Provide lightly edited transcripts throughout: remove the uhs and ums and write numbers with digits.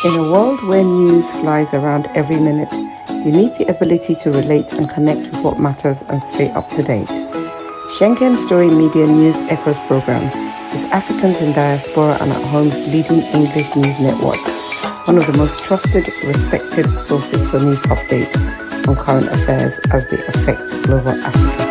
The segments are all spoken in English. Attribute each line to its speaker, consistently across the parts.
Speaker 1: In a world where news flies around every minute, you need the ability to relate and connect with what matters and stay up to date. Schengen Story Media News Echoes program is Africans in Diaspora and at Home's leading English news network, one of the most trusted, respected sources for news updates on current affairs as they affect global Africa.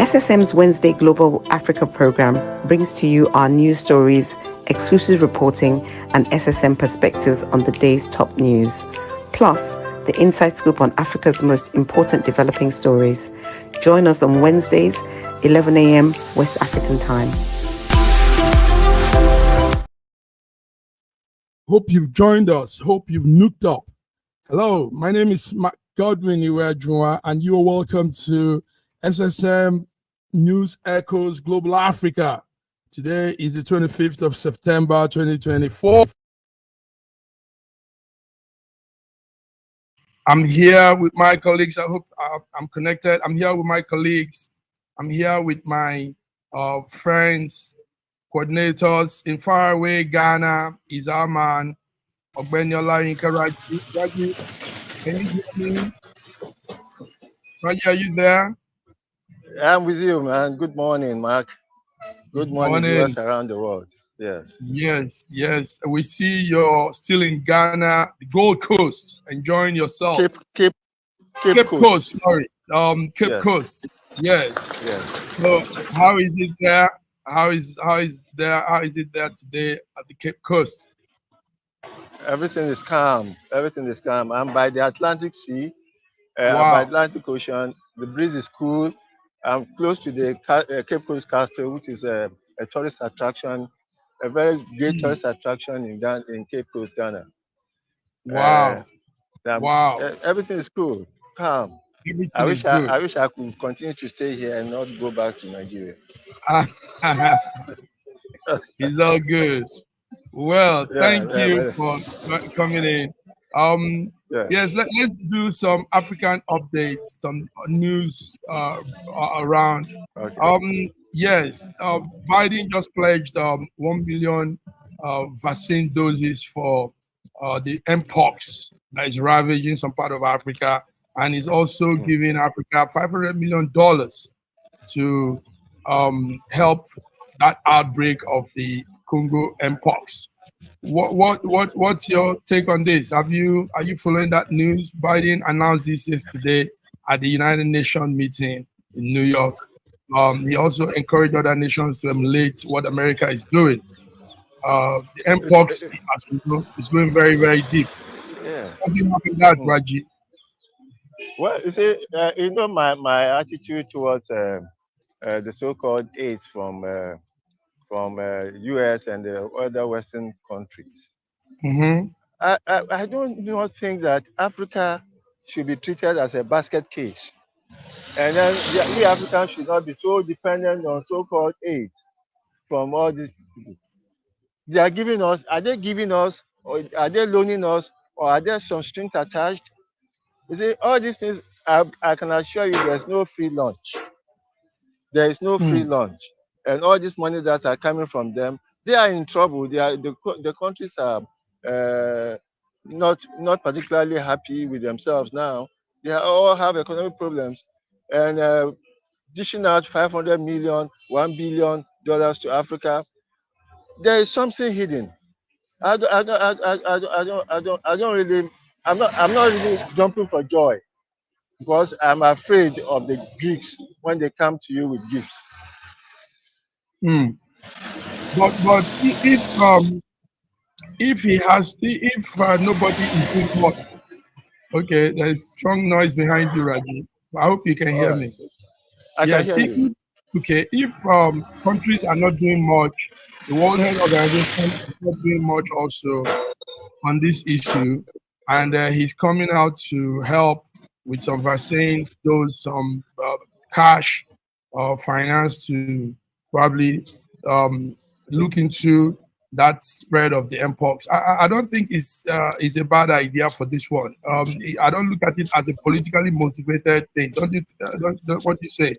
Speaker 1: SSM's Wednesday Global Africa program brings to you our news stories, exclusive reporting, and SSM perspectives on the day's top news. Plus, the inside scoop on Africa's most important developing stories. Join us on Wednesdays, 11 a.m. West African time.
Speaker 2: Hope you've joined us. Hope you've nuked up. Hello, my name is Mark Godwin Iweajunwa, and you are welcome to SSM News Echoes Global Africa. Today is the 25th of September, 2024. I'm here with my colleagues. I hope I'm connected. I'm here with my colleagues. I'm here with my friends, coordinators. In faraway Ghana is our man, Ogbenyola Inkaraji. Raji, can you hear me? Raji, are you there?
Speaker 3: I'm with you, man. Good morning, Mark. Good morning, viewers around the world. Yes.
Speaker 2: Yes. We see you're still in Ghana, the Gold Coast, enjoying yourself.
Speaker 3: Cape
Speaker 2: Coast. Sorry. Cape Coast. Yes. So, how is it there? How is it there today at the Cape Coast?
Speaker 3: Everything is calm. I'm by the Atlantic Sea,
Speaker 2: Wow.
Speaker 3: by Atlantic Ocean. The breeze is cool. I'm close to the Cape Coast Castle, which is a tourist attraction, a very great tourist attraction in Cape Coast, Ghana.
Speaker 2: Wow.
Speaker 3: Everything is cool, calm. I wish I could continue to stay here and not go back to Nigeria.
Speaker 2: It's all good. Well, thank you for coming in. Yes, let's do some African updates, some news around.
Speaker 3: Okay.
Speaker 2: Yes, Biden just pledged 1 billion vaccine doses for the Mpox that is ravaging some part of Africa, and is also giving Africa $500 million to help that outbreak of the Congo Mpox. What's your take on this? Are you following that news? Biden announced this yesterday at the United Nations meeting in New York. He also encouraged other nations to emulate what America is doing. The Mpox, as we know, is going very, very deep.
Speaker 3: Yeah.
Speaker 2: What do you think about that, Raji?
Speaker 3: Well, you see, my attitude towards the so-called AIDS from US and the other Western countries.
Speaker 2: Mm-hmm.
Speaker 3: I don't not think that Africa should be treated as a basket case. And then we Africans should not be so dependent on so-called AIDS from all these people. Are they giving us, or are they loaning us, or are there some strings attached? You see, all these things, I can assure you there's no free lunch. There is no free lunch. And all this money that are coming from them, they are in trouble. The countries are not particularly happy with themselves now. They all have economic problems. And dishing out $500 million, $1 billion to Africa, there is something hidden. I'm not really jumping for joy, because I'm afraid of the Greeks when they come to you with gifts.
Speaker 2: But if nobody is doing much, okay, there's strong noise behind you, Raji. I hope you can hear me.
Speaker 3: I can hear you.
Speaker 2: Okay, if countries are not doing much, the World Health Organization is not doing much also on this issue, and he's coming out to help with some vaccines, some cash or finance to probably look into that spread of the mpox. I don't think it's a bad idea for this one. I don't look at it as a politically motivated thing. Don't you? What do you say?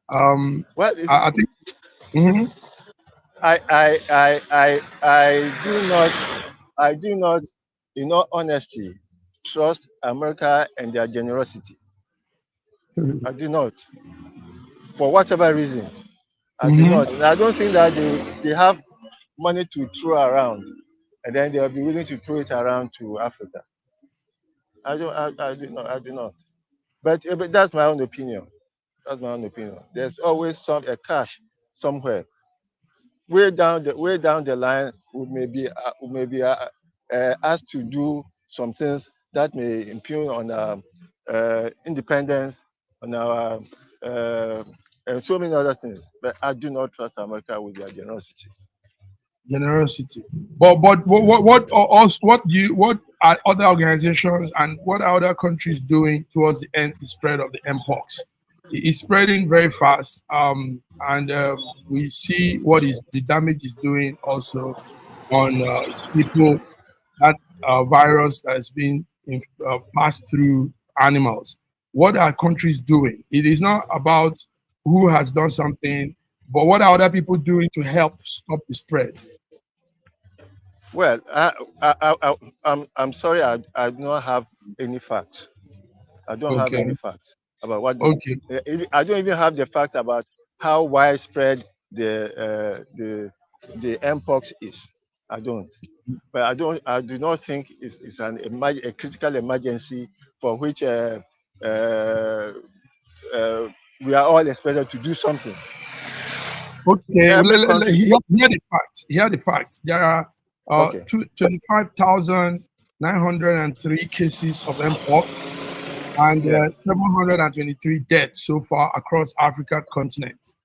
Speaker 3: Well,
Speaker 2: I think. Mhm.
Speaker 3: I do not, in all honesty, trust America and their generosity. I do not, for whatever reason. I do
Speaker 2: Mhm.
Speaker 3: not, and I don't think that they have money to throw around, and then they'll be willing to throw it around to Africa. I do not. But that's my own opinion. That's my own opinion. There's always a cash somewhere. Way down the line, we may be asked to do some things that may impugn on our independence, on our and so many other things. But I do not trust America with their generosity.
Speaker 2: Generosity. But what are other organizations and what are other countries doing towards the spread of the mpox? It's spreading very fast, and we see what is the damage is doing also on people, that virus that has been passed through animals. What are countries doing? It is not about who has done something, but what are other people doing to help stop the spread?
Speaker 3: Well, I'm sorry, I do not have any facts. I don't have any
Speaker 2: Okay.
Speaker 3: facts about what
Speaker 2: Okay.
Speaker 3: I don't even have the facts about how widespread the mpox is. I don't. But I do not think it's a critical emergency for which uh, uh, we are all expected to do something.
Speaker 2: Okay.
Speaker 3: Every country.
Speaker 2: Hear the facts. Hear the facts. There are
Speaker 3: Okay.
Speaker 2: 25,903 cases of mpox and
Speaker 3: Yeah.
Speaker 2: 723 deaths so far across Africa continent.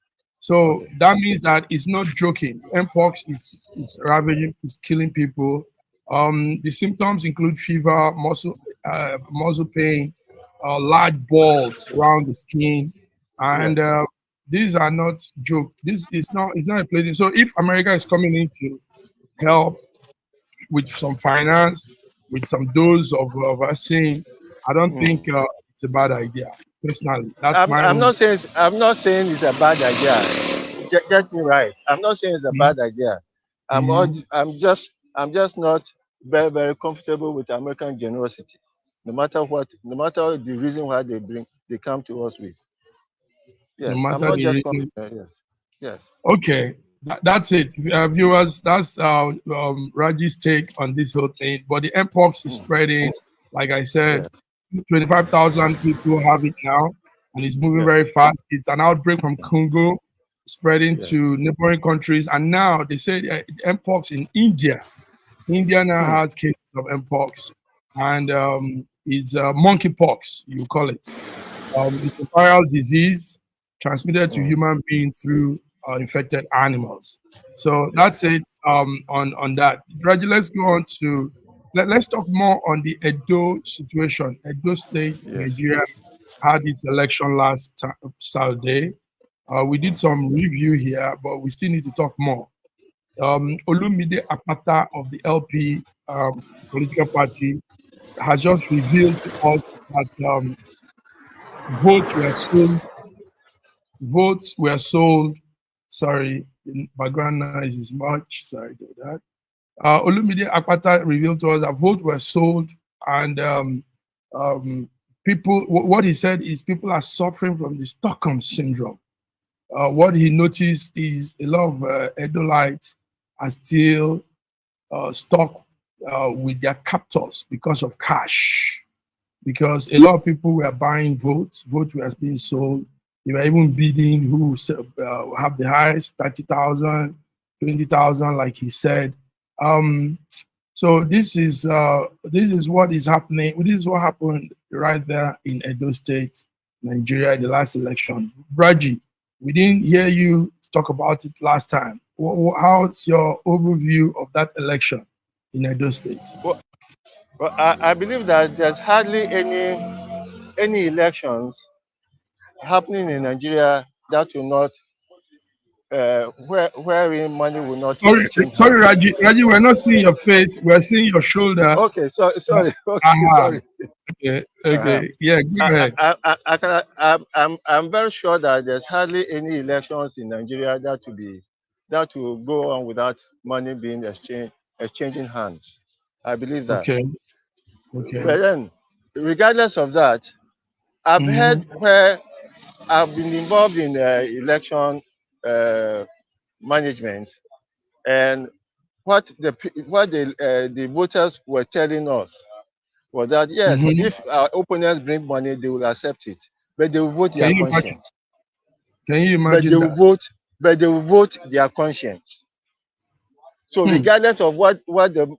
Speaker 2: So
Speaker 3: Okay.
Speaker 2: that means that it's not joking. Mpox is ravaging, is killing people. The symptoms include fever, muscle pain, large balls around the skin,
Speaker 3: Yes.
Speaker 2: and these are not joke. This is not it's not a plaything. So if America is coming in to help with some finance, with some dose of vaccine, I don't think
Speaker 3: Hmm.
Speaker 2: it's a bad idea. Personally, that's my own.
Speaker 3: I'm not saying it's a bad idea. Get me right. I'm not saying it's a bad idea.
Speaker 2: Mm-hmm.
Speaker 3: I'm just not very comfortable with American generosity. No matter the reason why they come to us with.
Speaker 2: No
Speaker 3: Yes, I'm
Speaker 2: matter
Speaker 3: not
Speaker 2: the
Speaker 3: just
Speaker 2: reason.
Speaker 3: confident. Yes. Yes.
Speaker 2: Okay, that's it, viewers. That's Raji's take on this whole thing. But the mpox is
Speaker 3: Hmm.
Speaker 2: spreading. Like I said,
Speaker 3: Yes.
Speaker 2: 25,000 people have it now, and it's moving
Speaker 3: Yes.
Speaker 2: very fast. It's an outbreak from Congo, spreading
Speaker 3: Yes.
Speaker 2: to neighboring countries, and now they say mpox in India. India now
Speaker 3: Hmm.
Speaker 2: has cases of mpox, and it's monkeypox, you call it. It's a viral disease transmitted to
Speaker 3: Hmm.
Speaker 2: human beings through infected animals. So
Speaker 3: Yes.
Speaker 2: that's it on that. Raji, let's go on to let's talk more on the Edo situation. Edo State,
Speaker 3: Yes.
Speaker 2: Nigeria had its election last Saturday. We did some review here, but we still need to talk more. Olumide Apata of the LP political party has just revealed to us that votes were sold. Votes were sold. Sorry, the background noise is much. Sorry for that. Olumide Akpata revealed to us that votes were sold, and people. What he said is people are suffering from the Stockholm syndrome. What he noticed is a lot of Edolites are still stuck with their captors because of cash. Because a lot of people were buying votes, votes were being sold. They were even bidding who have the highest 30,000, 20,000, like he said. Um, so this is what is happening. This is what happened right there in Edo State, Nigeria, in the last election. Braji, we didn't hear you talk about it last time. How's your overview of that election in Edo State?
Speaker 3: Well, I believe that there's hardly any elections happening in Nigeria that will not wherein money will not change
Speaker 2: Sorry,
Speaker 3: hands.
Speaker 2: Raji. Raji, we're not seeing your face. We're seeing your shoulder.
Speaker 3: Okay, so sorry. Okay,
Speaker 2: Aha.
Speaker 3: sorry.
Speaker 2: Okay.
Speaker 3: Uh-huh.
Speaker 2: Okay. Yeah. Go ahead.
Speaker 3: I'm very sure that there's hardly any elections in Nigeria that will go on without money being exchanging hands. I believe that.
Speaker 2: Okay. Okay.
Speaker 3: But then, regardless of that, I've
Speaker 2: Mm-hmm.
Speaker 3: heard where I've been involved in election uh, management, and what the voters were telling us was that yes,
Speaker 2: Mm-hmm.
Speaker 3: if our opponents bring money, they will accept it, but they will vote
Speaker 2: Can
Speaker 3: their
Speaker 2: you imagine?
Speaker 3: conscience.
Speaker 2: Can you
Speaker 3: But they
Speaker 2: imagine
Speaker 3: will
Speaker 2: that?
Speaker 3: vote, but they will vote their conscience. So
Speaker 2: Hmm.
Speaker 3: regardless of what the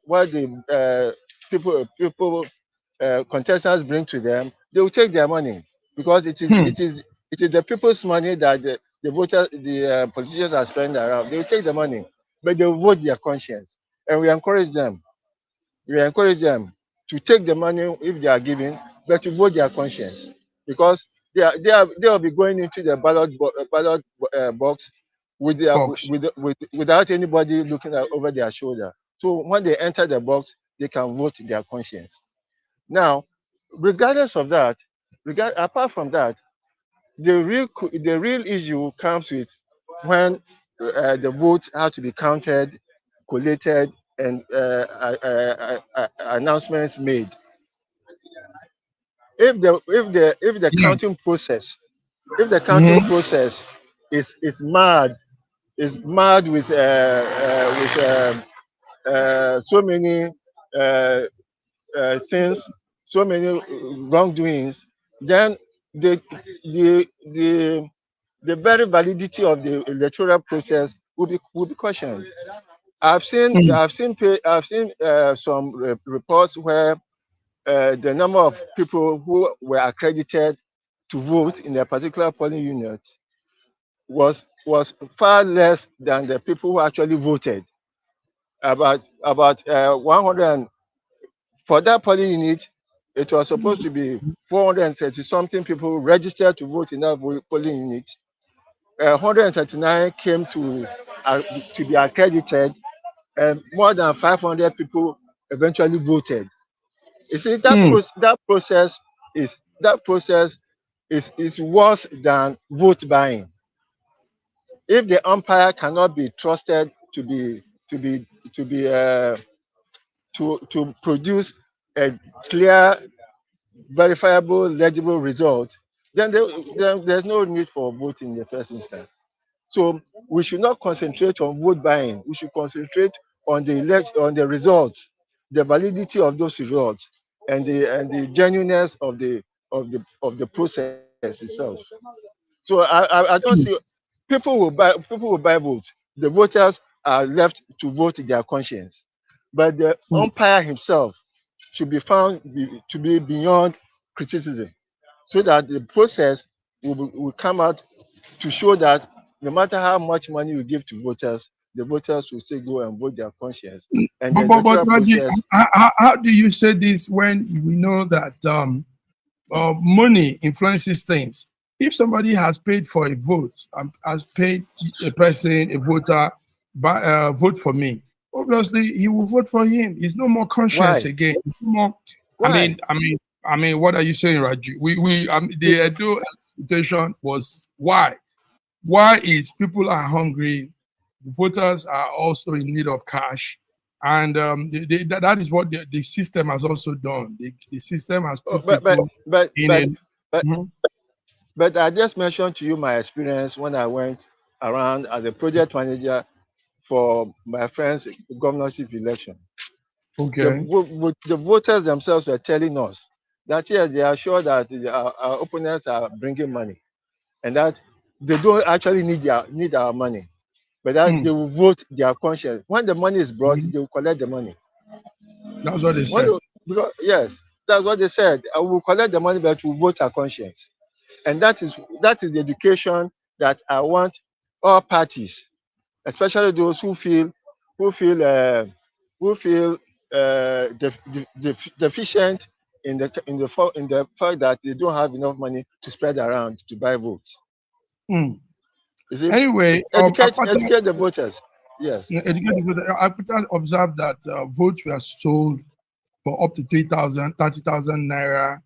Speaker 3: people contestants bring to them, they will take their money because it is
Speaker 2: Hmm.
Speaker 3: it is it is the people's money that the politicians are spending around. They will take the money, but they will vote their conscience, and we encourage them to take the money if they are giving, but to vote their conscience because they will be going into the ballot box with their
Speaker 2: Box.
Speaker 3: without anybody looking over their shoulder. So when they enter the box, they can vote their conscience. Now, regardless of that, apart from that, the real issue comes with when the votes have to be counted, collated, and announcements made. If the
Speaker 2: Yeah.
Speaker 3: counting process if the counting
Speaker 2: Mm-hmm.
Speaker 3: process is mad with so many uh, things, so many wrongdoings, then the the the the very validity of the electoral process will be questioned.
Speaker 2: Hmm.
Speaker 3: I've seen some reports where the number of people who were accredited to vote in a particular polling unit was far less than the people who actually voted. About 100 for that polling unit. It was supposed to be 430 something people registered to vote in that polling unit. 139 came to be accredited, and more than 500 people eventually voted. You see,
Speaker 2: Hmm.
Speaker 3: that process is worse than vote buying. If the umpire cannot be trusted to be to be to produce a clear, verifiable, legible result, then there's no need for voting in the first instance. So we should not concentrate on vote buying. We should concentrate on the results, the validity of those results, and the genuineness of the process itself. So I don't see people will buy votes. The voters are left to vote their conscience, but the
Speaker 2: Hmm.
Speaker 3: umpire himself should be found to be beyond criticism, so that the process will come out to show that no matter how much money you give to voters, the voters will still go and vote their conscience, and the
Speaker 2: But
Speaker 3: electoral
Speaker 2: Raji,
Speaker 3: process.
Speaker 2: how do you say this when we know that money influences things? If somebody has paid for a vote, has paid a person, a voter, vote for me, obviously he will vote for him. It's no more conscience
Speaker 3: Why?
Speaker 2: again. It's no more. I
Speaker 3: Why?
Speaker 2: mean, I mean, I mean, what are you saying, Raji? The Edo situation was why? Why is people are hungry? The voters are also in need of cash, and that is what the system has also done. The system has
Speaker 3: Oh,
Speaker 2: put
Speaker 3: but but
Speaker 2: people
Speaker 3: but
Speaker 2: in
Speaker 3: but
Speaker 2: a.
Speaker 3: but
Speaker 2: Mhm.
Speaker 3: but I just mentioned to you my experience when I went around as a project manager for my friend's governorship election.
Speaker 2: Okay.
Speaker 3: The voters themselves were telling us that yes, they are sure that our opponents are bringing money, and that they don't actually need our money, but that
Speaker 2: Mm.
Speaker 3: they will vote their conscience. When the money is brought,
Speaker 2: Mhm.
Speaker 3: they will collect the money.
Speaker 2: That's what they
Speaker 3: When
Speaker 2: said.
Speaker 3: the, because, yes, that's what they said. I will collect the money, but we vote our conscience, and that is the education that I want all parties, especially those who feel uh, who feel deficient in the fact that they don't have enough money to spread around to buy votes.
Speaker 2: Mm. Anyway,
Speaker 3: educate the voters. Yes.
Speaker 2: Apata observed that votes were sold for up to 30,000 naira,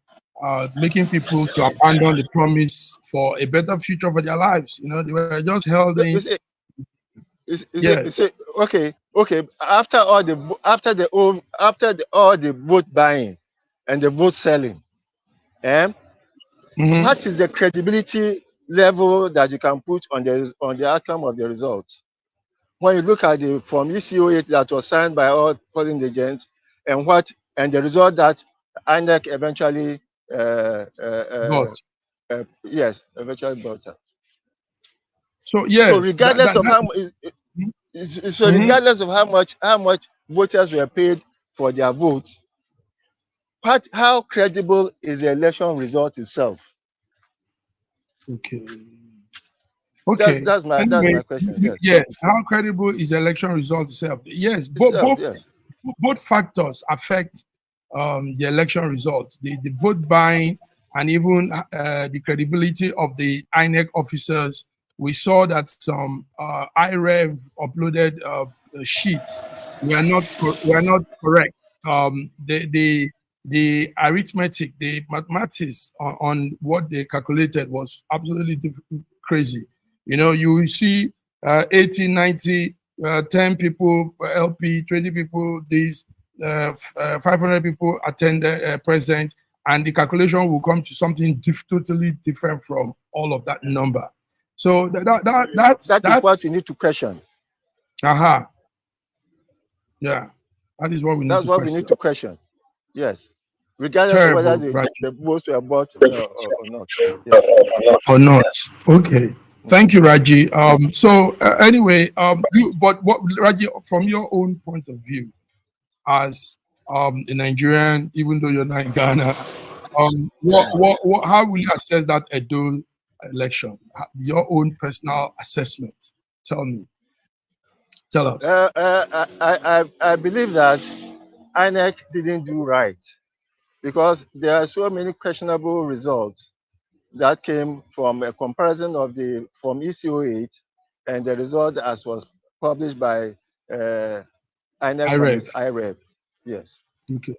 Speaker 2: making people to abandon the promise for a better future for their lives. You know, they were just held in.
Speaker 3: Okay. After all the vote buying and the vote selling, what is the credibility level that you can put on the outcome of the results? When you look at the Form ECO8 that was signed by all polling agents and the result that INEC eventually eventually brought up.
Speaker 2: So yes,
Speaker 3: so regardless of how much voters were paid for their votes, how credible is the election result itself?
Speaker 2: Okay.
Speaker 3: That's my question.
Speaker 2: Yes. How credible is the election result itself? Yes. Both factors affect the election result. The vote buying and even the credibility of the INEC officers. We saw that some IREV uploaded sheets were not correct. The arithmetic, the mathematics on what they calculated was absolutely crazy. You know, you will see 80, 90, 10 people LP, 20 people, 500 people attended present, and the calculation will come to something totally different from all of that number. So that's
Speaker 3: what you need to question.
Speaker 2: Yeah, that is what we need to question.
Speaker 3: That's what we need to question. Yes. Regardless of whether the votes were bought or not. Yeah.
Speaker 2: Or not. Okay. Thank you, Raji. Anyway, Raji, from your own point of view, as a Nigerian, even though you're not in Ghana, how will you assess that Edo election? Your own personal assessment. Tell us.
Speaker 3: I believe that INEC didn't do right because there are so many questionable results that came from a comparison of the Form ECO8 and the result as was published by INEC on its IREV. Yes.
Speaker 2: Okay.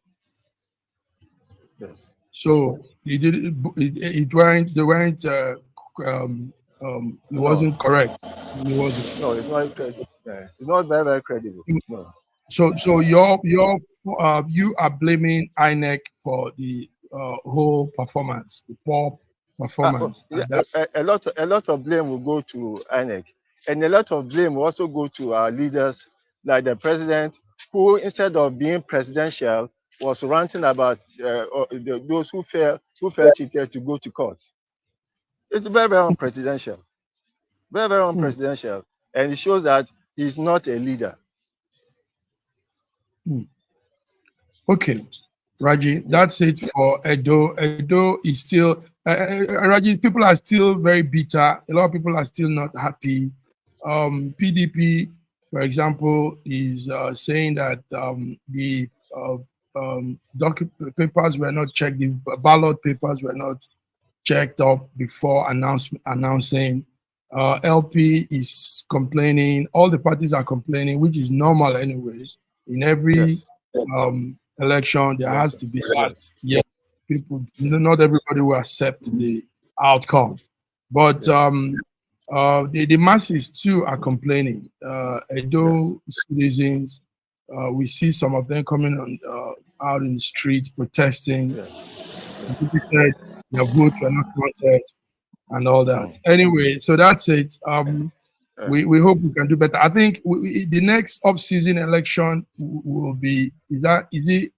Speaker 3: Yes.
Speaker 2: So it wasn't correct. It wasn't.
Speaker 3: No, it's not credible. It's not very, very credible. No.
Speaker 2: So you are blaming INEC for the whole performance, the poor performance.
Speaker 3: A lot of blame will go to INEC, and a lot of blame will also go to our leaders, like the president, who instead of being presidential was ranting about those who felt cheated to go to court. It's very, very unpresidential, very, very unpresidential, and it shows that he's not a leader.
Speaker 2: Okay, Raji, that's it for Edo. Edo is still, Raji, people are still very bitter. A lot of people are still not happy. PDP, for example, is saying that the papers were not checked, the ballot papers were not checked up before announcing. LP is complaining. All the parties are complaining, which is normal anyway. In every election, there has to be that. Yes, people, not everybody will accept the outcome, but the masses too are complaining. Edo citizens, we see some of them coming on out in the street protesting. People said their votes were not counted and all that. Anyway, so that's it. We hope we can do better. I think the next off-season election will be, is it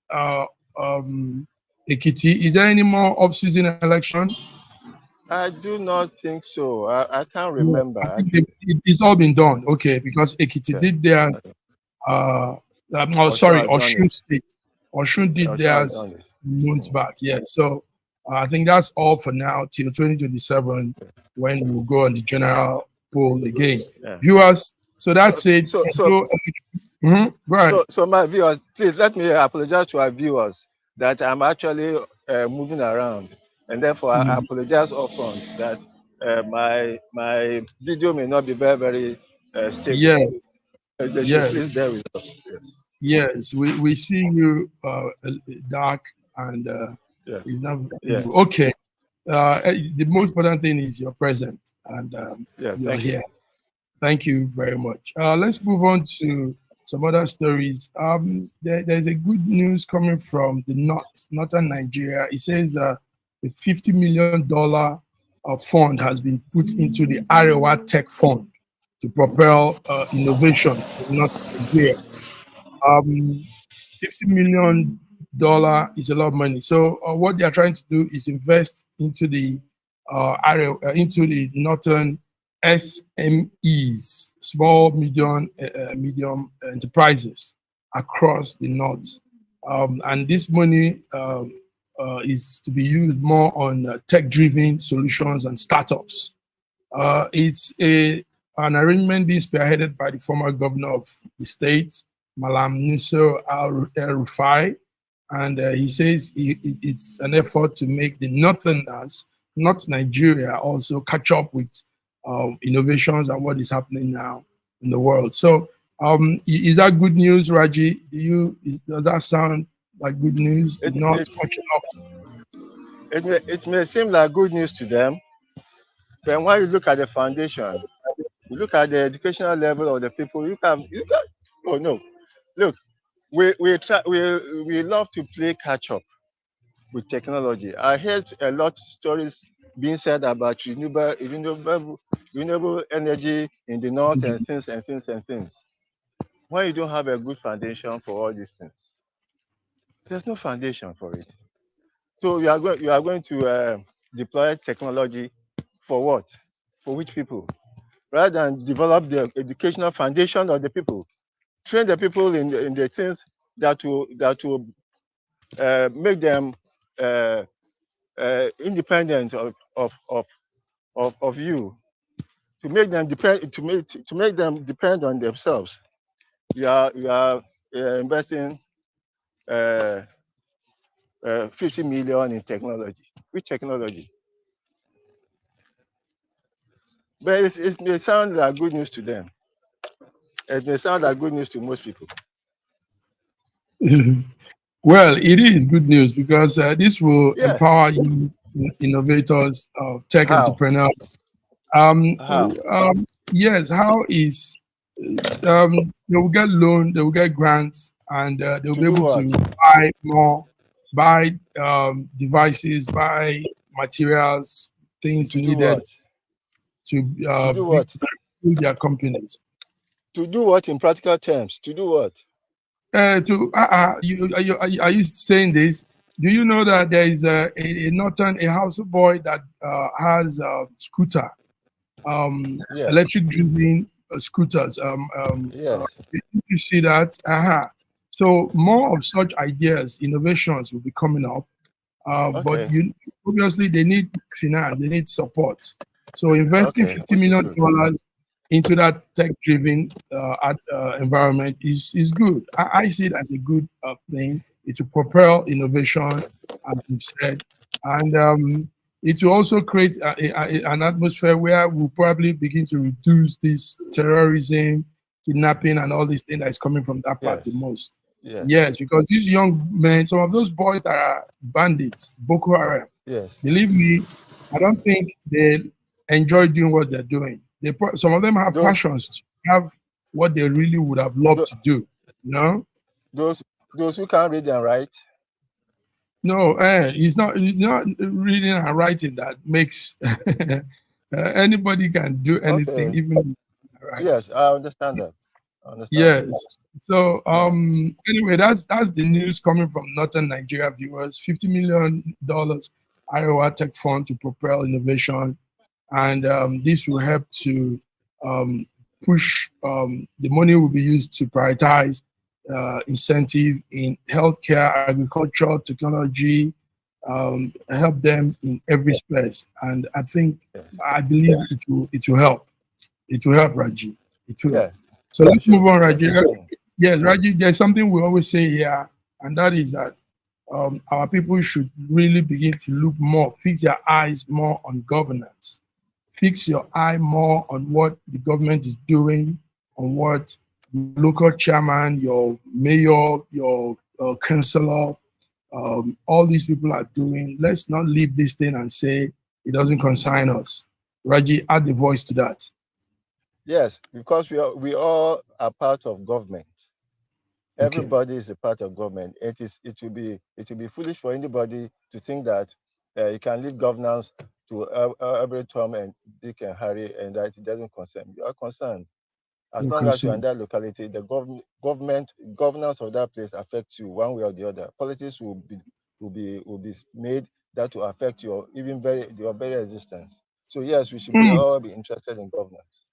Speaker 2: Ekiti? Is there any more off-season election?
Speaker 3: I do not think so. I can't remember.
Speaker 2: I think it's all been done. Okay, because Ekiti did theirs. Osun State. Osun did theirs months back. Yeah, so I think that's all for now till 2027 when we'll go on the general poll again. Viewers, so that's it. Go ahead.
Speaker 3: So my viewers, please let me apologize to our viewers that I'm actually moving around, and therefore I apologize upfront that my video may not be very stable.
Speaker 2: Yes,
Speaker 3: They should please
Speaker 2: yes,
Speaker 3: bear with us. Yes,
Speaker 2: yes. We see you dark and
Speaker 3: yes,
Speaker 2: it's not
Speaker 3: yes,
Speaker 2: visible. Okay. The most important thing is you're present and
Speaker 3: yeah.
Speaker 2: you're
Speaker 3: Thank you.
Speaker 2: here. Thank you very much. Let's move on to some other stories. There's a good news coming from the northern Nigeria. It says a $50 million fund has been put into the Arewa Tech Fund to propel innovation in North Nigeria. $50 million is a lot of money. So what they are trying to do is invest into the area, into the northern SMEs, small medium enterprises across the north, and this money is to be used more on tech-driven solutions and startups. It's an arrangement being spearheaded by the former governor of the state, Malam Nuso Al-Rufai, and he says it's an effort to make the northerners, not Nigeria, also catch up with innovations and what is happening now in the world. So is that good news, Raji? Does that sound like good news?
Speaker 3: It,
Speaker 2: Not
Speaker 3: it,
Speaker 2: catching up.
Speaker 3: it may seem like good news to them, but when you look at the foundation, you look at the educational level of the people, you can. Oh no, look, we love to play catch up with technology. I heard a lot of stories being said about renewable energy in the north and things and things and things. When you don't have a good foundation for all these things, there's no foundation for it. So you are going to deploy technology for what? For which people? Rather than develop the educational foundation of the people, train the people in the things that will make them uh, independent of you, to make them depend on themselves. You are investing uh, 50 million in technology. Which technology? But it may sound like good news to them. It may sound like good news to most people.
Speaker 2: Well, it is good news because this will
Speaker 3: Yes.
Speaker 2: empower you innovators, tech
Speaker 3: How?
Speaker 2: entrepreneurs. Um,
Speaker 3: How?
Speaker 2: yes, how is they will get loan, they will get grants, and they will
Speaker 3: To
Speaker 2: be
Speaker 3: do
Speaker 2: able
Speaker 3: what?
Speaker 2: to buy more, buy devices, buy materials, things
Speaker 3: To do
Speaker 2: needed
Speaker 3: what?
Speaker 2: to
Speaker 3: To do what?
Speaker 2: build their companies.
Speaker 3: To do what in practical terms? To do what?
Speaker 2: Are you saying this? Do you know that there is a northern a house boy that has a scooter,
Speaker 3: Yes.
Speaker 2: electric driven scooters?
Speaker 3: Yes.
Speaker 2: Did you see that? So more of such ideas, innovations will be coming up. But
Speaker 3: Okay.
Speaker 2: obviously they need finance, they need support. So investing
Speaker 3: Okay.
Speaker 2: $50
Speaker 3: Which is
Speaker 2: million
Speaker 3: good.
Speaker 2: into that tech-driven environment is good. I see it as a good thing. It will propel innovation, as you said, and it will also create an atmosphere where we'll probably begin to reduce this terrorism, kidnapping, and all these things that is coming from that part
Speaker 3: Yes.
Speaker 2: the most.
Speaker 3: Yes.
Speaker 2: Yes, because these young men, some of those boys that are bandits, Boko Haram,
Speaker 3: Yes.
Speaker 2: believe me, I don't think they enjoy doing what they're doing. Some of them have
Speaker 3: Those
Speaker 2: passions to have what they really would have loved
Speaker 3: tho-
Speaker 2: to do. You know,
Speaker 3: those those who can't read and write.
Speaker 2: no, it's not reading and writing that makes anybody can do anything,
Speaker 3: Okay.
Speaker 2: even right.
Speaker 3: Yes, I understand that. I understand that.
Speaker 2: Yes. So
Speaker 3: Yeah.
Speaker 2: anyway, that's the news coming from Northern Nigeria viewers. $50 million Iowa Tech Fund to propel innovation, and this will help to um, push. The money will be used to prioritize incentive in healthcare, agriculture, technology, help them in every space. And
Speaker 3: Yes.
Speaker 2: I believe it will help. It will help, Raji. It will.
Speaker 3: Yeah.
Speaker 2: So
Speaker 3: Yeah.
Speaker 2: let's move
Speaker 3: Sure.
Speaker 2: on,
Speaker 3: Thank
Speaker 2: Raji.
Speaker 3: you.
Speaker 2: Yes, Raji, there's something we always say here, and that is that our people should really begin to look more, fix their eyes more on governance, fix your eye more on what the government is doing, on what the local chairman, your mayor, your councillor, all these people are doing. Let's not leave this thing and say it doesn't concern us. Raji, add the voice to that.
Speaker 3: Yes, because we all are part of government.
Speaker 2: Okay.
Speaker 3: Everybody is a part of government. It will be foolish for anybody to think that you can leave governance to every Tom and Dick and Harry, and that it doesn't concern you. You are concerned. As long as you're in that locality, the governance of that place affects you one way or the other. Politics will be made that will affect your very existence. So yes, we should all be interested in governance.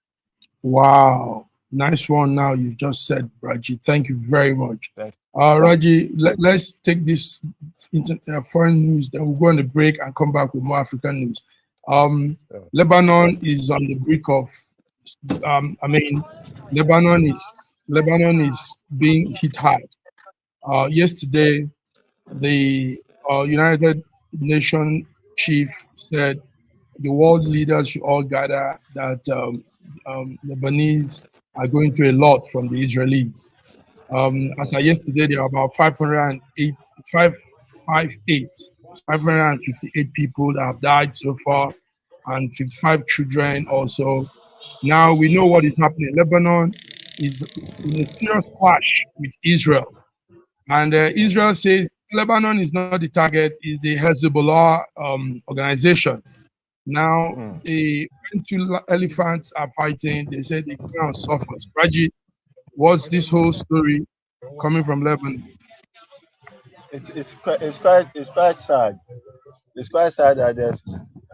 Speaker 2: Wow, nice one. Now you just said, Raji. Thank you very much.
Speaker 3: Thank you.
Speaker 2: Raji, let's take this foreign news, then we'll go on the break and come back with more African news. Lebanon is on the brink of, Lebanon is being hit hard. Yesterday, the United Nations chief said the world leaders should all gather that Lebanese are going through a lot from the Israelis. As of yesterday, there are about 558 people that have died so far, and 55 children also. Now we know what is happening. Lebanon is in a serious clash with Israel. And Israel says Lebanon is not the target, it's the Hezbollah organization. Now, when two elephants are fighting, they say the ground suffers. Raji, what's this whole story coming from Lebanon?
Speaker 3: It's quite sad. It's quite sad that there's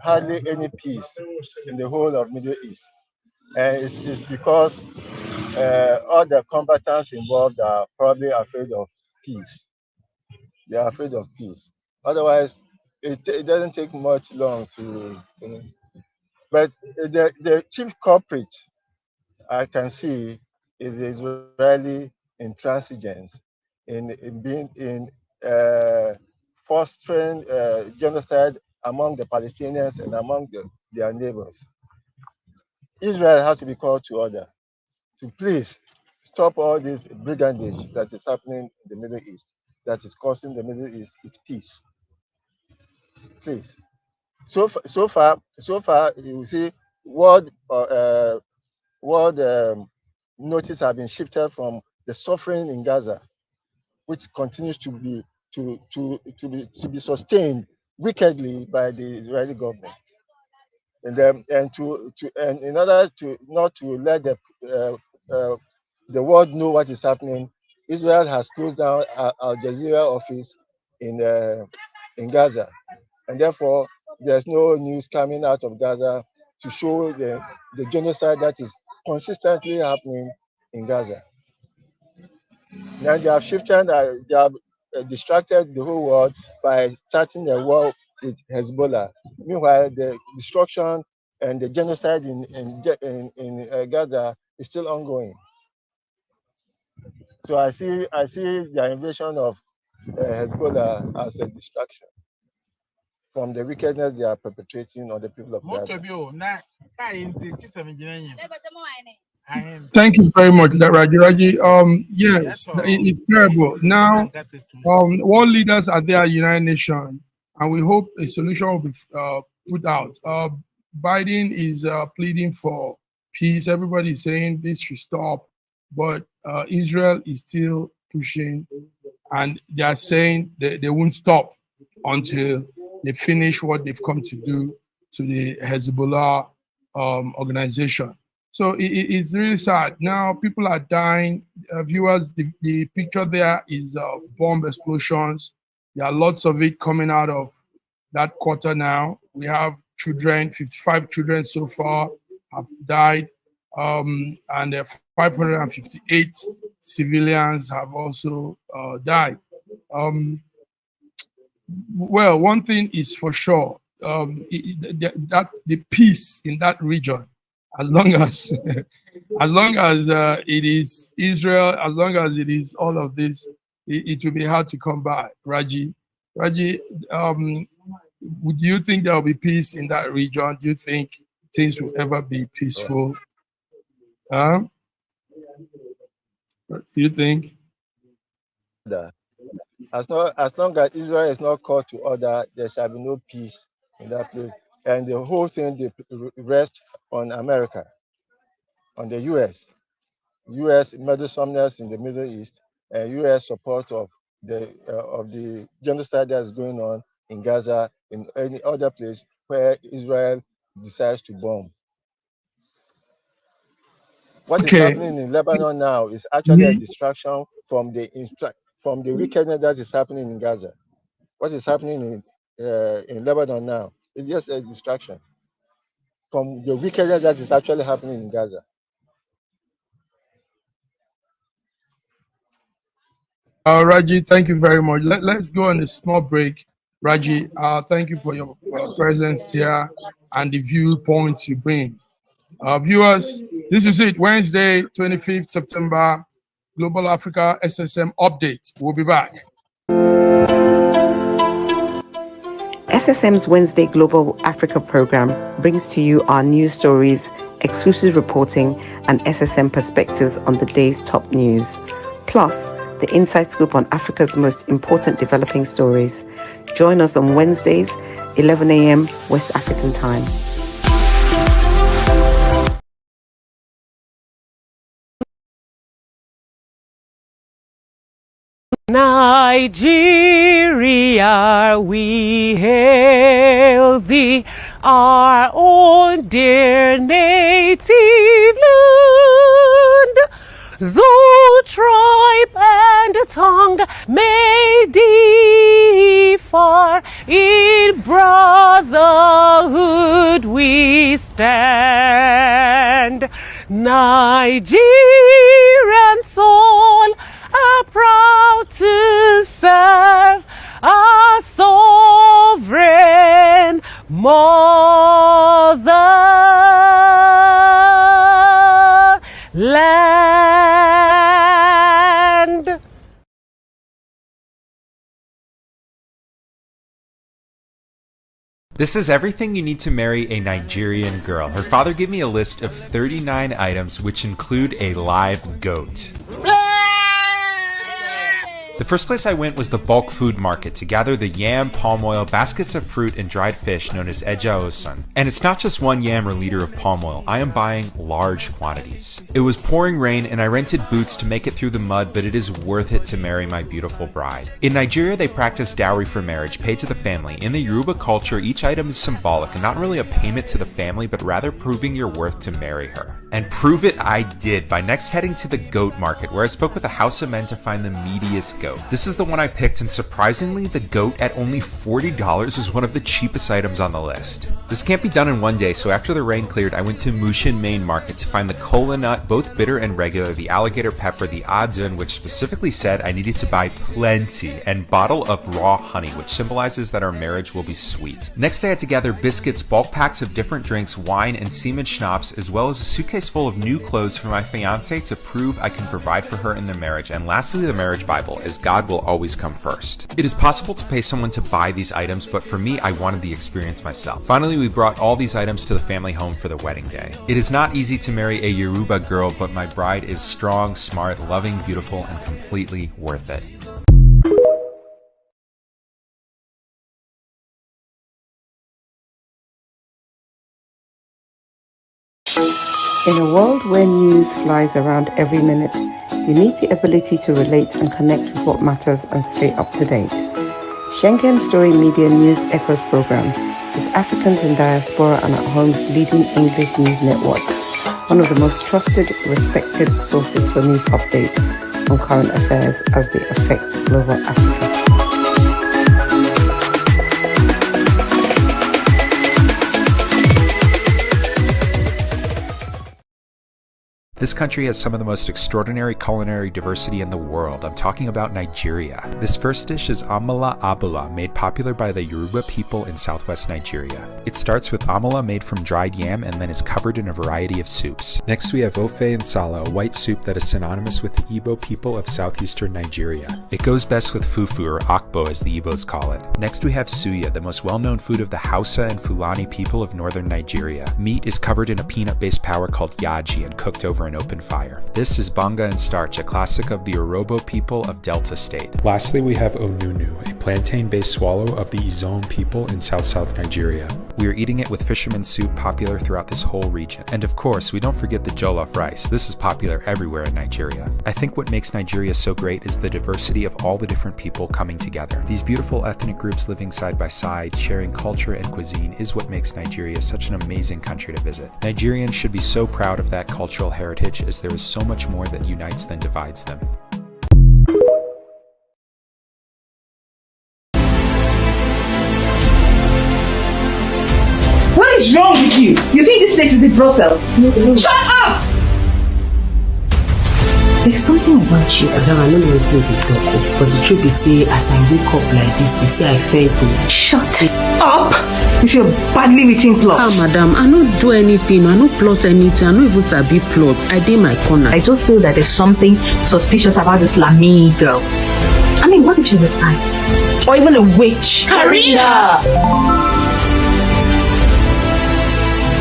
Speaker 3: hardly any peace in the whole of Middle East, and it's because all the combatants involved are probably afraid of peace. They are afraid of peace. Otherwise, it doesn't take much long to. But the chief culprit I can see is the Israeli intransigence in fostering genocide among the Palestinians and among their neighbors. Israel has to be called to order to please stop all this brigandage that is happening in the Middle East, that is costing the Middle East its peace. Please. So far, you see, world notice have been shifted from the suffering in Gaza, which continues to be sustained wickedly by the Israeli government, and in order to not to let the world know what is happening, Israel has closed down Al Jazeera office in Gaza, and therefore there's no news coming out of Gaza to show the genocide that is consistently happening in Gaza. Now they have shifted, they have distracted the whole world by starting a war with Hezbollah. Meanwhile, the destruction and the genocide in Gaza is still ongoing. So I see the invasion of Hezbollah as a distraction from the wickedness they are perpetrating on the people of Gaza.
Speaker 2: Thank you very much, Raji. Yes, it's terrible. Now, world leaders are there at United Nations, and we hope a solution will be put out. Biden is pleading for peace. Everybody is saying this should stop, but Israel is still pushing, and they are saying they won't stop until they finish what they've come to do to the Hezbollah organization. So it's really sad. Now people are dying. Viewers, the picture there is bomb explosions. There are lots of it coming out of that quarter now. We have children, 55 children so far have died, and 558 civilians have also died. Well, one thing is for sure, that the peace in that region, as long as it is Israel, as long as it is all of this, it will be hard to come by. Raji, would you think there will be peace in that region? Do you think things will ever be peaceful. What do you think?
Speaker 3: As long as Israel is not called to order, there shall be no peace in that place. And the whole thing rests on America, on the U.S. meddlesomeness in the Middle East, and U.S. support of the genocide that is going on in Gaza, in any other place where Israel decides to bomb. What is happening in Lebanon now is actually a distraction from the wickedness that is happening in Gaza. What is happening in Lebanon now is just a distraction from the wickedness that is actually happening in Gaza.
Speaker 2: Raji, thank you very much. Let's go on a small break. Raji, thank you for your presence here and the viewpoints you bring. Viewers, this is it, Wednesday, 25th September, Global Africa SSM update. We'll be back.
Speaker 1: SSM's Wednesday Global Africa program brings to you our news stories, exclusive reporting, and SSM perspectives on the day's top news. Plus, the inside scoop on Africa's most important developing stories. Join us on Wednesdays, 11 a.m. West African time.
Speaker 4: Nigeria, we hail thee, our own dear native land. Though tribe and tongue may differ, in brotherhood we stand. Nigerian soul, are proud to serve our sovereign motherland.
Speaker 5: This is everything you need to marry a Nigerian girl. Her father gave me a list of 39 items which include a live goat. The first place I went was the bulk food market to gather the yam, palm oil, baskets of fruit, and dried fish known as eja osun. And it's not just one yam or liter of palm oil, I am buying large quantities. It was pouring rain and I rented boots to make it through the mud, but it is worth it to marry my beautiful bride. In Nigeria, they practice dowry for marriage, paid to the family. In the Yoruba culture, each item is symbolic and not really a payment to the family, but rather proving your worth to marry her. And prove it I did by next heading to the goat market, where I spoke with a house of men to find the meatiest goat. This is the one I picked, and surprisingly, the goat at only $40 is one of the cheapest items on the list. This can't be done in one day, so after the rain cleared, I went to Mushin Main Market to find the kola nut, both bitter and regular, the alligator pepper, the adun, which specifically said I needed to buy plenty, and bottle of raw honey, which symbolizes that our marriage will be sweet. Next, I had to gather biscuits, bulk packs of different drinks, wine, and semen schnapps, as well as a suitcase full of new clothes for my fiance to prove I can provide for her in the marriage, and lastly, the marriage Bible, as God will always come first. It is possible to pay someone to buy these items, but for me, I wanted the experience myself. Finally, we brought all these items to the family home for the wedding day. It is not easy to marry a Yoruba girl, but my bride is strong, smart, loving, beautiful, and completely worth it.
Speaker 1: In a world where news flies around every minute, you need the ability to relate and connect with what matters and stay up to date. Schengen Story Media News Echoes program is Africans in Diaspora and at Home's leading English news network, one of the most trusted, respected sources for news updates on current affairs as they affect global Africa.
Speaker 5: This country has some of the most extraordinary culinary diversity in the world. I'm talking about Nigeria. This first dish is amala abula, made popular by the Yoruba people in southwest Nigeria. It starts with amala made from dried yam and then is covered in a variety of soups. Next we have ofe nsala, a white soup that is synonymous with the Igbo people of southeastern Nigeria. It goes best with fufu, or akbo as the Igbos call it. Next we have suya, the most well-known food of the Hausa and Fulani people of northern Nigeria. Meat is covered in a peanut-based powder called yaji and cooked over an open fire. This is banga and starch, a classic of the Urhobo people of Delta State. Lastly, we have onunu, a plantain-based swallow of the Izon people in south-south Nigeria. We are eating it with fisherman soup, popular throughout this whole region. And of course, we don't forget the jollof rice. This is popular everywhere in Nigeria. I think what makes Nigeria so great is the diversity of all the different people coming together. These beautiful ethnic groups living side by side, sharing culture and cuisine is what makes Nigeria such an amazing country to visit. Nigerians should be so proud of that cultural heritage, as there is so much more that unites than divides them.
Speaker 6: What is wrong with you? You think this place is a brothel? No. Shut up!
Speaker 7: There's something about you, Madam. I don't know if you talk, but the truth is, say, as I wake up like this, they say I fell to.
Speaker 6: Shut it up! If you're badly written plot.
Speaker 7: Ah, Madam, I don't do anything. I don't plot anything. I don't even sabi plot. I did my corner.
Speaker 6: I just feel that there's something suspicious about this Lami girl. I mean, what if she's a spy? Or even a witch? Karina!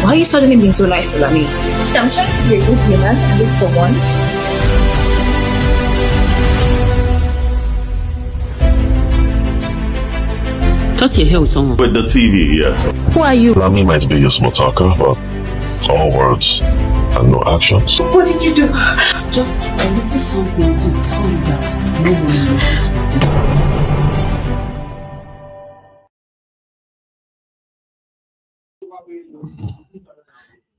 Speaker 6: Why are you suddenly being so nice to Lami? I'm trying to be a good human, at least for once.
Speaker 7: Touch your hair with someone.
Speaker 8: With the TV, yes.
Speaker 7: Who are you?
Speaker 8: Lami might be a small talker, but all words and no actions.
Speaker 6: What did you do?
Speaker 7: Just a little something to tell you that no one notices me.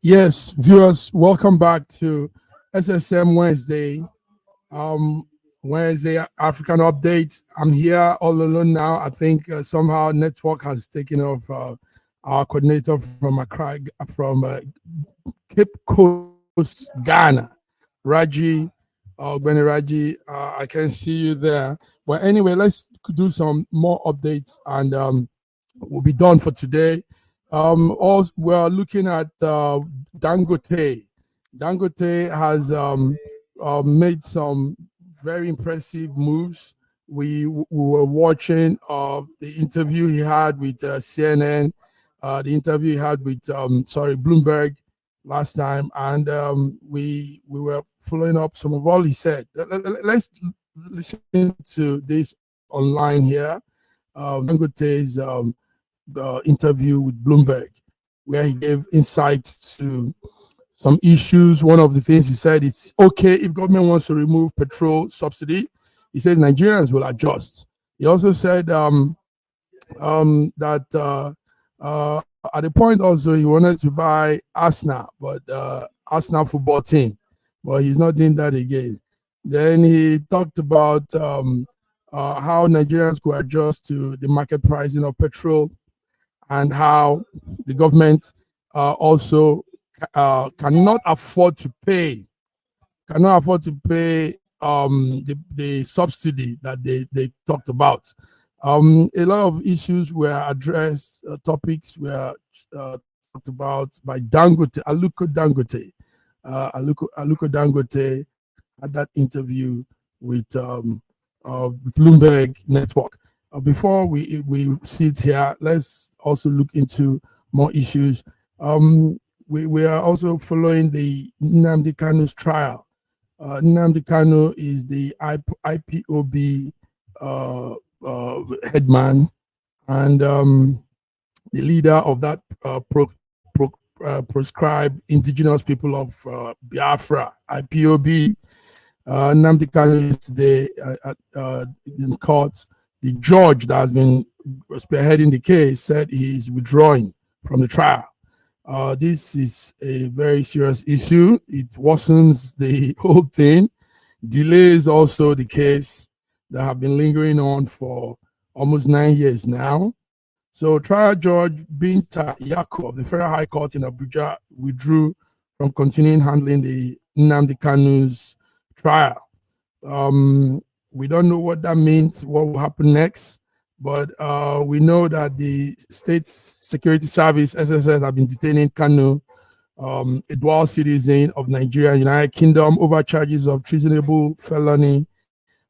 Speaker 2: Yes, viewers, welcome back to SSM Wednesday. Wednesday African update. I'm here all alone now. I think somehow network has taken off our coordinator from Accra, from Cape Coast, Ghana, Raji, Raji. I can see you there. But anyway, let's do some more updates, and we'll be done for today. Also, we're looking at Dangote. Dangote has made some very impressive moves. We were watching the interview he had with CNN, the interview he had with Bloomberg last time, and we were following up some of all he said. Let's listen to this online here. Dangote's interview with Bloomberg, where he gave insights to some issues. One of the things he said, it's okay if government wants to remove petrol subsidy. He says Nigerians will adjust. He also said that at the point also he wanted to buy Arsenal, but Arsenal football team, but he's not doing that again. Then he talked about how Nigerians could adjust to the market pricing of petrol, and how the government also cannot afford to pay the subsidy that they talked about. A lot of issues were addressed, topics were talked about by Dangote, Aluko Dangote had that interview with Bloomberg Network. Before we sit here, let's also look into more issues. We are also following the Nnamdi Kanu's trial. Nnamdi Kanu is the IPOB headman and the leader of that proscribed indigenous people of Biafra, IPOB. Nnamdi Kanu is in court. The judge that has been spearheading the case said he's withdrawing from the trial. This is a very serious issue. It worsens the whole thing, delays also the case that have been lingering on for almost 9 years now. So trial judge Binta Yako of the Federal High Court in Abuja withdrew from continuing handling the Nnamdi Kanu's trial. We don't know what that means, what will happen next, but we know that the State Security Service, SSS, have been detaining Kanu, a dual citizen of Nigeria and United Kingdom, over charges of treasonable felony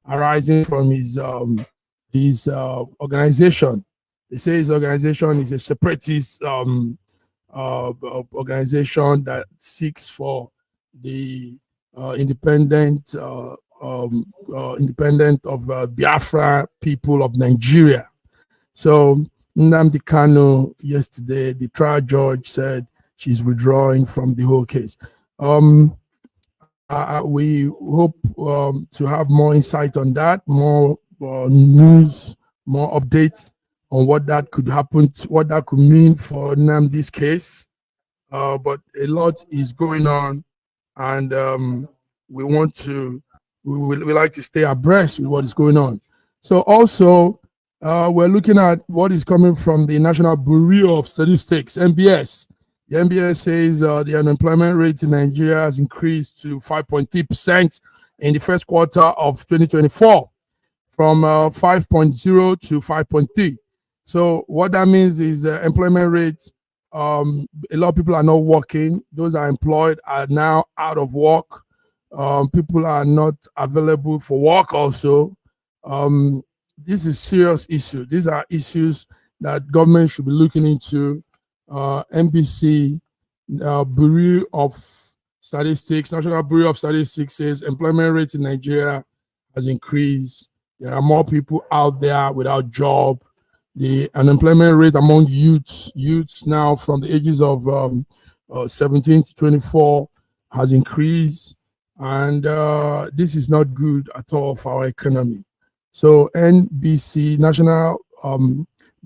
Speaker 2: arising from his organization. They say his organization is a separatist organization that seeks for the independent of Biafra people of Nigeria. So Nnamdi Kanu yesterday, the trial judge said she's withdrawing from the whole case. We hope to have more insight on that, more news, more updates on what that could happen, what that could mean for Nnamdi's case. But a lot is going on, and we like to stay abreast with what is going on. So also, we're looking at what is coming from the National Bureau of Statistics, NBS. The NBS says the unemployment rate in Nigeria has increased to 5.3% in the first quarter of 2024, from 5.0 to 5.3. So what that means is employment rate, a lot of people are not working. Those are employed are now out of work. People are not available for work also. This is a serious issue. These are issues that government should be looking into. NBC, Bureau of Statistics, National Bureau of Statistics says employment rate in Nigeria has increased. There are more people out there without job. The unemployment rate among youths now from the ages of 17 to 24 has increased. And this is not good at all for our economy. So NBC, National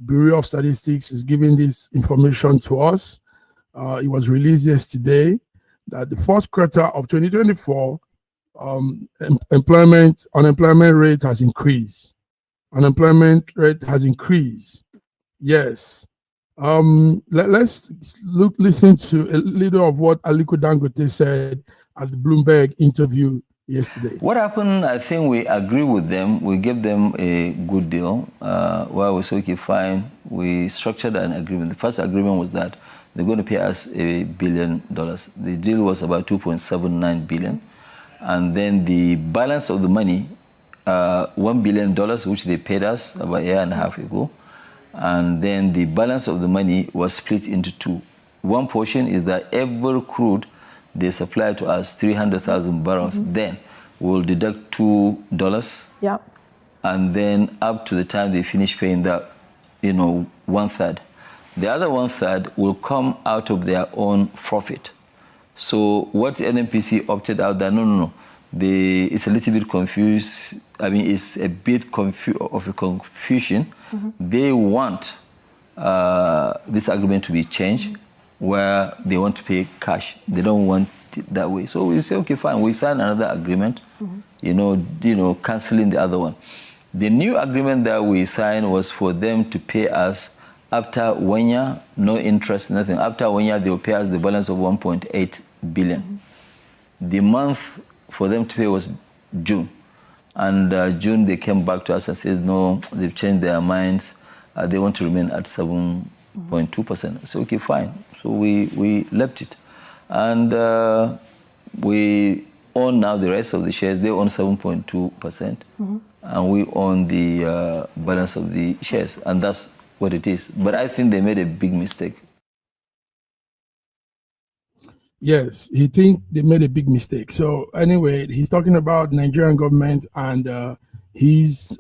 Speaker 2: Bureau of Statistics, is giving this information to us. It was released yesterday that the first quarter of 2024, unemployment rate has increased. Unemployment rate has increased. Yes. Let's listen to a little of what Aliko Dangote said at the Bloomberg interview yesterday.
Speaker 9: What happened, I think we agree with them. We gave them a good deal. Where we said, okay, fine. We structured an agreement. The first agreement was that they're going to pay us $1 billion. The deal was about $2.79 billion. And then the balance of the money, $1 billion, which they paid us about a year and a half ago. And then the balance of the money was split into two. One portion is that every crude they supply to us 300,000 barrels. Then we'll deduct $2.
Speaker 10: Yeah.
Speaker 9: And then up to the time they finish paying that, 1/3. The other 1/3 will come out of their own profit. So what NNPC opted out that no. It's a little bit confused. I mean, it's a bit of a confusion. They want this agreement to be changed, where they want to pay cash. They don't want it that way. So we say, okay, fine. We sign another agreement, canceling the other one. The new agreement that we signed was for them to pay us after 1 year, no interest, nothing. After 1 year, they will pay us the balance of 1.8 billion. The month for them to pay was June. And June, they came back to us and said, no, they've changed their minds. They want to remain at 7.2%. So, okay, fine. So we left it. And we own now the rest of the shares. They own 7.2%. And we own the balance of the shares. And that's what it is. But I think they made a big mistake.
Speaker 2: Yes, he think they made a big mistake. So anyway, he's talking about Nigerian government and his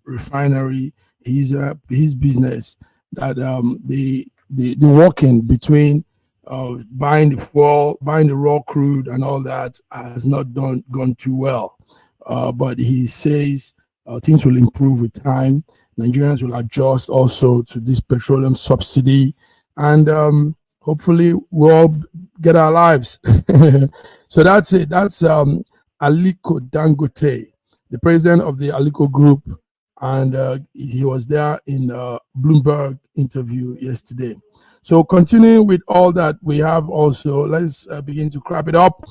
Speaker 2: refinery, his business, that the working between buying the fuel, buying the raw crude and all that has not gone too well. But he says things will improve with time. Nigerians will adjust also to this petroleum subsidy, and hopefully we'll all get our lives. So that's it. That's Aliko Dangote, the president of the Aliko Group, and he was there in Bloomberg interview yesterday. So continuing with all that we have also, let's begin to wrap it up.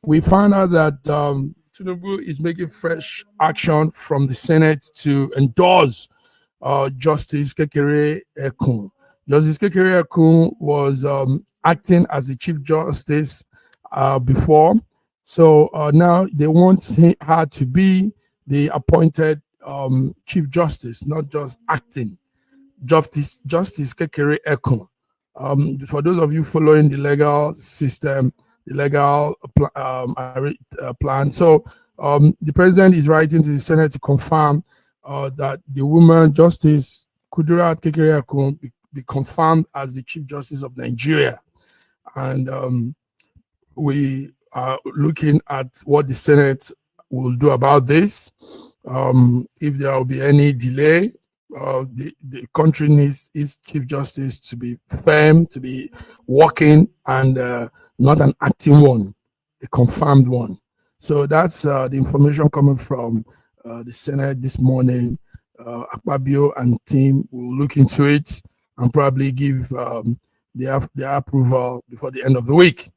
Speaker 2: We found out that Tinubu is making fresh action from the Senate to endorse Justice Kekere Ekun. Justice Kekere Ekun was acting as the Chief Justice before. So now they want her to be the appointed Chief Justice, not just acting. Justice Kekere Ekun. For those of you following the legal system, the legal plan. So the president is writing to the Senate to confirm that the woman Justice Kudirat Kekere Ekun be confirmed as the Chief Justice of Nigeria. And we are looking at what the Senate will do about this. If there will be any delay, the country needs its Chief Justice to be firm, to be working, and not an acting one, a confirmed one. So that's the information coming from the Senate this morning. Akpabio and team will look into it and probably give their approval before the end of the week.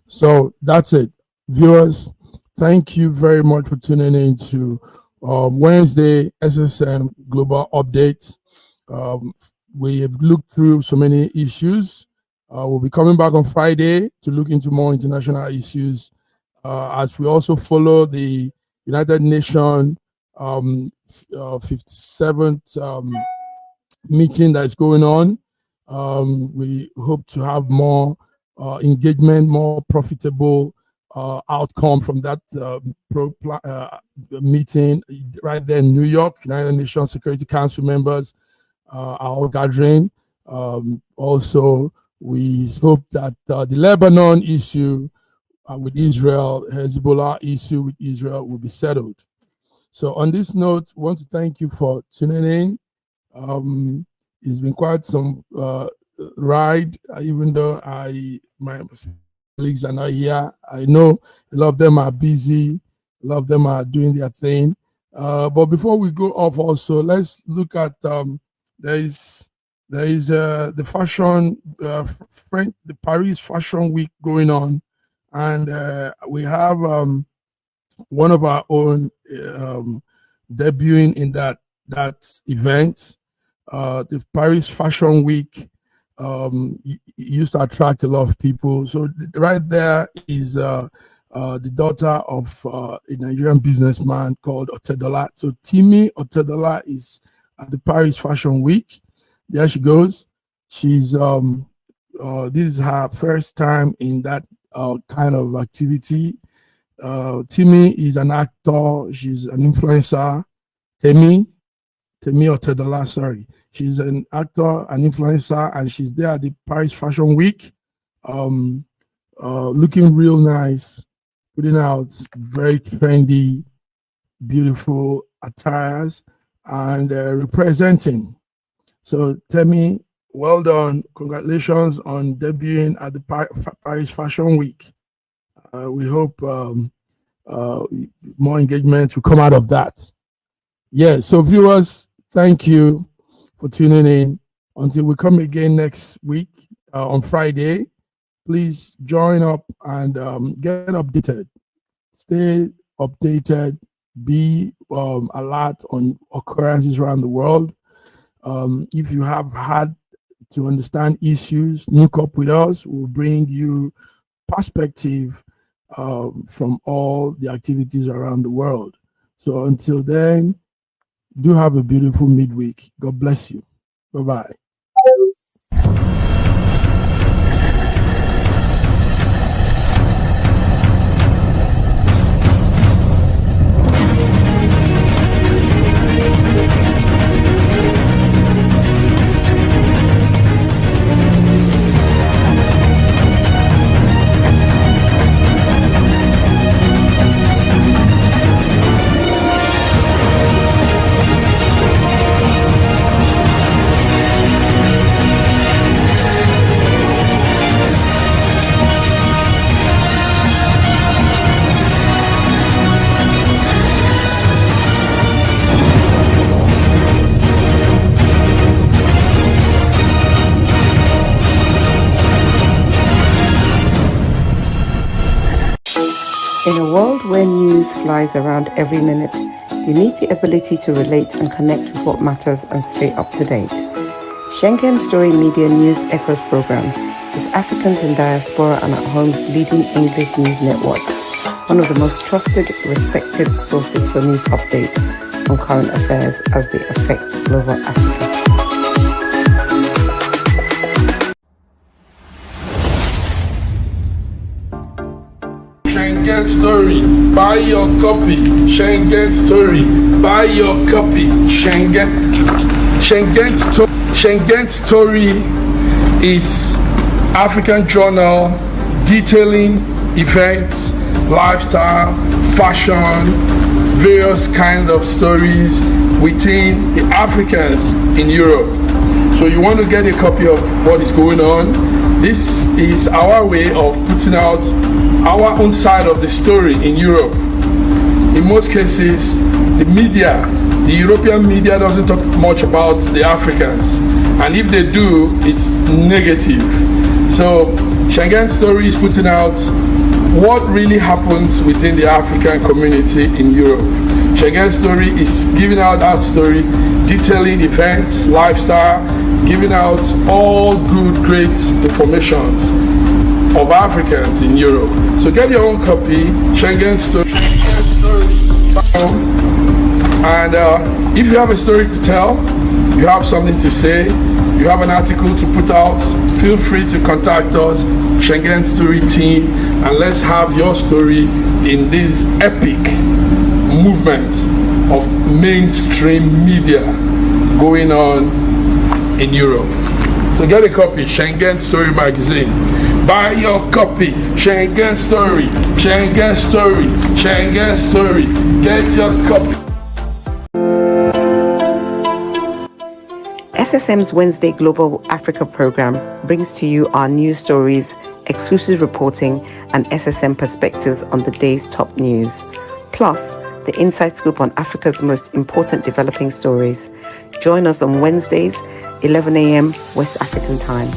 Speaker 2: So that's it. Viewers, thank you very much for tuning in to Wednesday SSM Global Updates. We have looked through so many issues. We'll be coming back on Friday to look into more international issues as we also follow the United Nations 57th meeting that's going on. We hope to have more engagement, more profitable outcome from that meeting right there in New York. United Nations Security Council members are all gathering. Also, we hope that the Lebanon issue with Israel, Hezbollah issue with Israel will be settled. So on this note, I want to thank you for tuning in. It's been quite some ride, even though my colleagues are not here. I know a lot of them are busy, a lot of them are doing their thing. But before we go off also, let's look at there is the fashion, the Paris Fashion Week going on, and we have one of our own debuting in that event. The Paris Fashion Week used to attract a lot of people. So right there is the daughter of a Nigerian businessman called Otedola. So Timi Otedola is at the Paris Fashion Week. There she goes. She's this is her first time in that kind of activity. Timi is an actor. She's an influencer. Temi Otedola, sorry. She's an actor, an influencer, and she's there at the Paris Fashion Week, looking real nice, putting out very trendy, beautiful attires, and representing. So Temi, well done. Congratulations on debuting at the Paris Fashion Week. We hope more engagement will come out of that. Yeah, so viewers, thank you for tuning in. Until we come again next week on Friday, please join up and get updated. Stay updated, be alert on occurrences around the world. If you have had to understand issues, link up with us. We'll bring you perspective from all the activities around the world. So until then, do have a beautiful midweek. God bless you. Bye-bye.
Speaker 1: In a world where news flies around every minute, you need the ability to relate and connect with what matters and stay up to date. Schengen Story Media News Echoes program is Africans in Diaspora and at Home's leading English news network, one of the most trusted, respected sources for news updates on current affairs as they affect global Africa.
Speaker 2: Schengen Story, buy your copy. Schengen Story, buy your copy. Schengen Story is African journal detailing events, lifestyle, fashion, various kind of stories within the Africans in Europe. So you want to get a copy of what is going on. This is our way of putting out our own side of the story in Europe. In most cases, the media, the European media doesn't talk much about the Africans. And if they do, it's negative. So Schengen Story is putting out what really happens within the African community in Europe. Schengen Story is giving out that story, detailing events, lifestyle, giving out all good, great informations of Africans in Europe. So get your own copy, Schengen Story. And if you have a story to tell, you have something to say, you have an article to put out, feel free to contact us, Schengen Story Team, and let's have your story in this epic movement of mainstream media going on in Europe. So get a copy, Schengen Story magazine. Buy your copy, Schengen Story, Schengen Story, Schengen Story. Get your copy.
Speaker 1: SSM's Wednesday Global Africa program brings to you our news stories, exclusive reporting, and SSM perspectives on the day's top news. Plus, the inside scoop on Africa's most important developing stories. Join us on Wednesdays, 11 a.m. West African time.